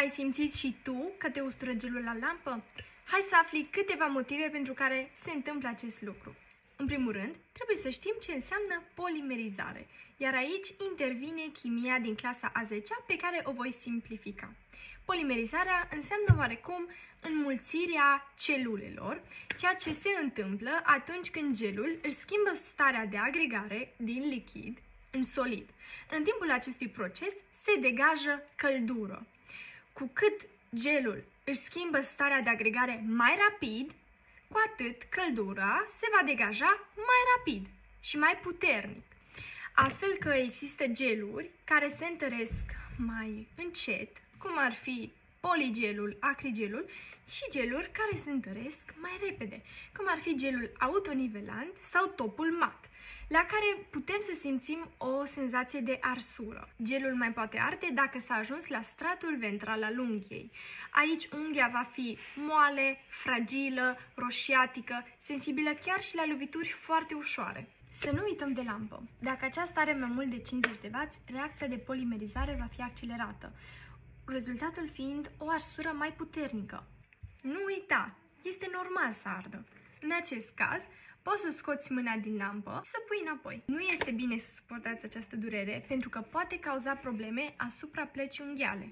Ai simțit și tu că te ustură gelul la lampă? Hai să afli câteva motive pentru care se întâmplă acest lucru. În primul rând, trebuie să știm ce înseamnă polimerizare, iar aici intervine chimia din clasa a 10-a pe care o voi simplifica. Polimerizarea înseamnă oarecum înmulțirea celulelor, ceea ce se întâmplă atunci când gelul își schimbă starea de agregare din lichid în solid. În timpul acestui proces se degajă căldură. Cu cât gelul își schimbă starea de agregare mai rapid, cu atât căldura se va degaja mai rapid și mai puternic. Astfel că există geluri care se întăresc mai încet, cum ar fi poligelul, acrigelul, și geluri care se întăresc mai repede, cum ar fi gelul autonivelant sau topul mat, la care putem să simțim o senzație de arsură. Gelul mai poate arde dacă s-a ajuns la stratul ventral al unghiei. Aici unghia va fi moale, fragilă, roșiatică, sensibilă chiar și la lovituri foarte ușoare. Să nu uităm de lampă. Dacă aceasta are mai mult de 50 de W, reacția de polimerizare va fi accelerată, rezultatul fiind o arsură mai puternică. Nu uita, este normal să ardă. În acest caz, poți să scoți mâna din lampă și să pui înapoi. Nu este bine să suportați această durere pentru că poate cauza probleme asupra plăcii unghiale.